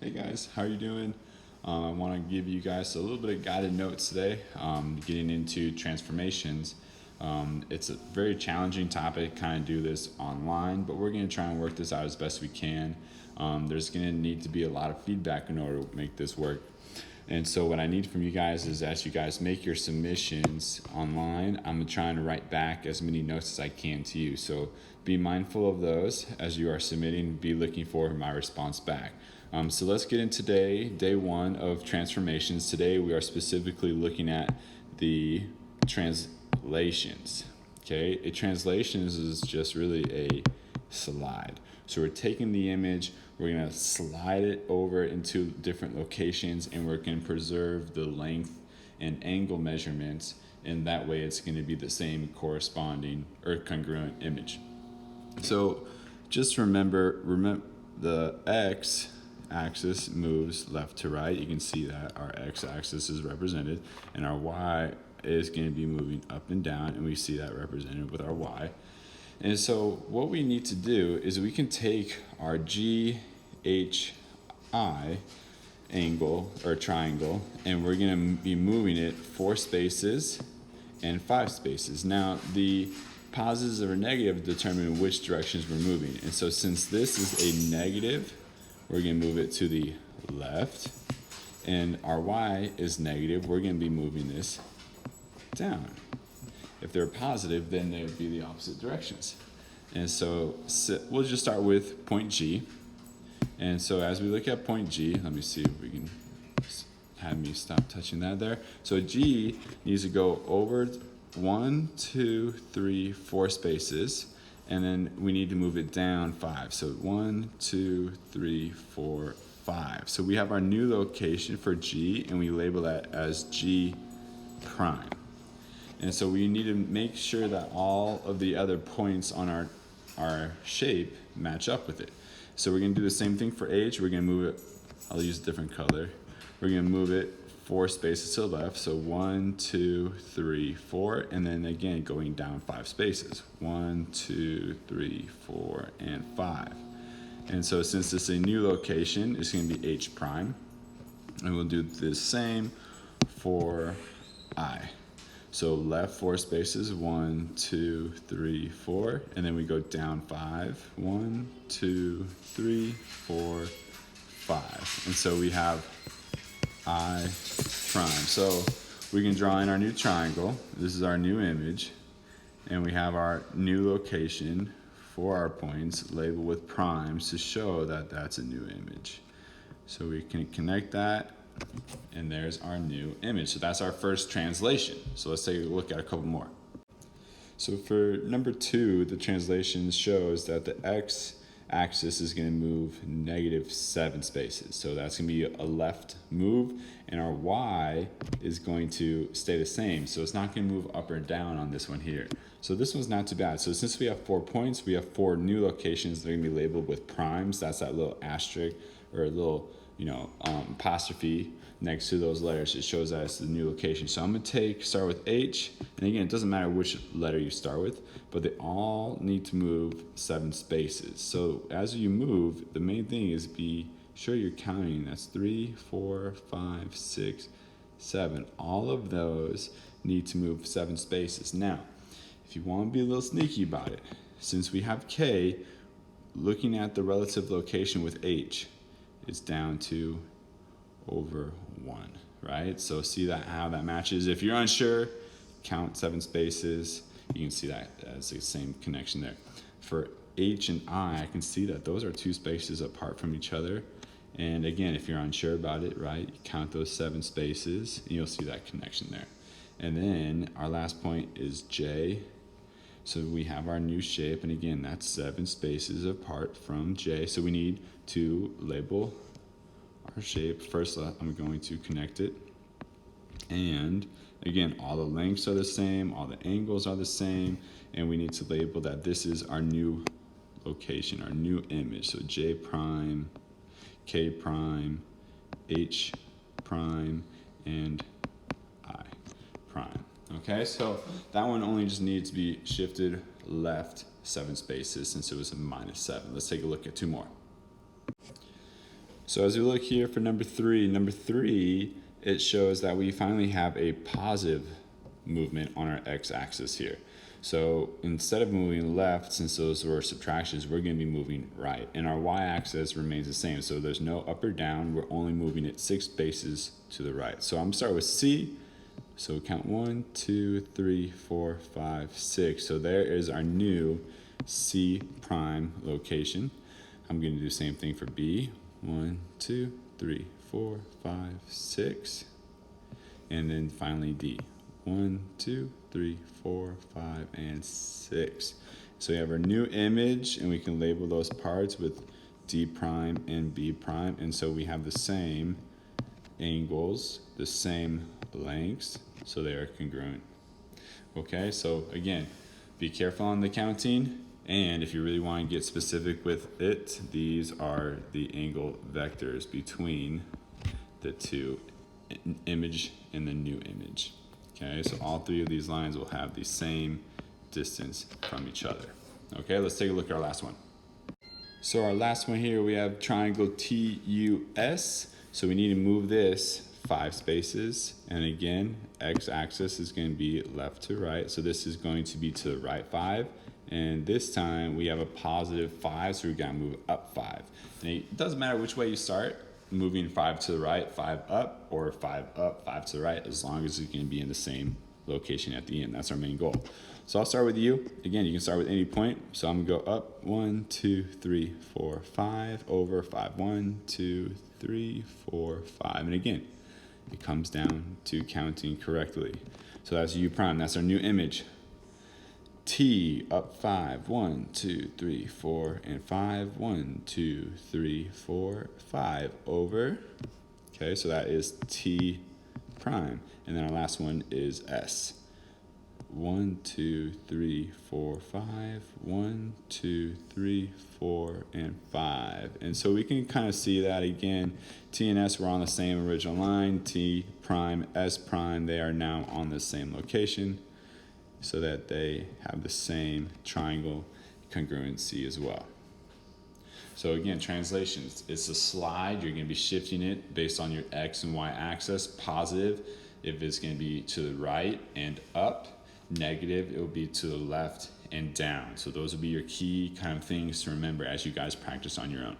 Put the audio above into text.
Hey guys, how are you doing? I want to give you guys a little bit of guided notes today, getting into transformations. It's a very challenging topic, kind of do this online, but we're going to try and work this out as best we can. There's going to need to be a lot of feedback in order to make this work. And so what I need from you guys is as you guys make your submissions online, I'm trying to write back as many notes as I can to you. So be mindful of those as you are submitting, be looking for my response back. So let's get into day one of transformations. Today we are specifically looking at the translations. Okay, a translations is just really a slide. So we're taking the image, we're going to slide it over into different locations, and we're going to preserve the length and angle measurements, and that way it's going to be the same corresponding or congruent image. So just remember the x axis moves left to right. You can see that our x axis is represented, and our y is going to be moving up and down, and we see that represented with our y. And so what we need to do is we can take our GHI angle or triangle, and we're going to be moving it 4 spaces and 5 spaces. Now the positives or negative determine which directions we're moving. And so since this is a negative, we're going to move it to the left, and our y is negative, we're going to be moving this down. If they're positive, then they would be the opposite directions. And so we'll just start with point G. And so as we look at point G, let me see if we can have me stop touching that there. So G needs to go over 1, 2, 3, 4 spaces, and then we need to move it down 5. So 1, 2, 3, 4, 5. So we have our new location for G, and we label that as G prime. And so we need to make sure that all of the other points on our shape match up with it. So we're going to do the same thing for H. We're going to move it, I'll use a different color. We're going to move it 4 spaces to the left. So 1, 2, 3, 4. And then again, going down 5 spaces. 1, 2, 3, 4, and 5. And so since this is a new location, it's going to be H prime. And we'll do the same for I. So left 4 spaces, 1, 2, 3, 4, and then we go down 5. 1, 2, 3, 4, 5. And so we have I prime. So we can draw in our new triangle. This is our new image, and we have our new location for our points labeled with primes to show that that's a new image. So we can connect that, and there's our new image. So that's our first translation. So let's take a look at a couple more. So for number 2, the translation shows that the x-axis is going to move -7 spaces. So that's going to be a left move, and our y is going to stay the same. So it's not going to move up or down on this one here. So this one's not too bad. So since we have 4 points, we have 4 new locations that are going to be labeled with primes. That's that little asterisk or a little apostrophe next to those letters. It shows that it's the new location. So I'm going to start with H, and again, it doesn't matter which letter you start with, but they all need to move 7 spaces. So as you move, the main thing is be sure you're counting. That's 3, 4, 5, 6, 7. All of those need to move 7 spaces. Now, if you want to be a little sneaky about it, since we have K, looking at the relative location with H, it's down to over 1, right? So see that how that matches. If you're unsure, count 7 spaces. You can see that as the same connection there. For H and I can see that those are 2 spaces apart from each other. And again, if you're unsure about it, right, you count those 7 spaces, and you'll see that connection there. And then our last point is J. So we have our new shape, and again, that's 7 spaces apart from J. So we need to label our shape. First, I'm going to connect it. And again, all the lengths are the same, all the angles are the same, and we need to label that this is our new location, our new image. So J prime, K prime, H prime, and I prime. Okay, so that one only just needs to be shifted left 7 spaces since it was a -7. Let's take a look at 2 more. So as we look here for number three, it shows that we finally have a positive movement on our x-axis here. So instead of moving left, since those were subtractions, we're going to be moving right. And our y-axis remains the same. So there's no up or down. We're only moving it 6 spaces to the right. So I'm going to start with C. So count 1, 2, 3, 4, 5, 6. So there is our new C prime location. I'm going to do the same thing for B. 1, 2, 3, 4, 5, 6. And then finally D. 1, 2, 3, 4, 5, and 6. So we have our new image, and we can label those parts with D prime and B prime. And so we have the same angles, the same lengths, so they are congruent. Okay, so again, be careful on the counting. And if you really want to get specific with it, these are the angle vectors between the two image and the new image. Okay, so all three of these lines will have the same distance from each other. Okay, let's take a look at our last one. So our last one here, we have triangle TUS. So we need to move this 5 spaces. And again, x-axis is going to be left to right. So this is going to be to the right 5. And this time we have a positive 5, so we've got to move up 5. And it doesn't matter which way you start, moving 5 to the right, 5 up, or 5 up, 5 to the right, as long as it's going to be in the same location at the end. That's our main goal. So I'll start with you. Again, you can start with any point. So I'm going to go up 1, 2, 3, 4, 5, over 5, 1, 2, 3, 4, 5. And again, it comes down to counting correctly. So that's U prime. That's our new image. T up 5, 1, 2, 3, 4, and 5, 1, 2, 3, 4, 5 over. Okay, so that is T prime. And then our last one is S. 1, 2, 3, 4, 5, 1, 2, 3, 4, and 5. And so we can kind of see that again. T and S were on the same original line. T prime, S prime, they are now on the same location, so that they have the same triangle congruency as well. So again, translations, it's a slide. You're going to be shifting it based on your x and y axis. Positive if it's going to be to the right and up. Negative, it will be to the left and down. So those will be your key kind of things to remember as you guys practice on your own.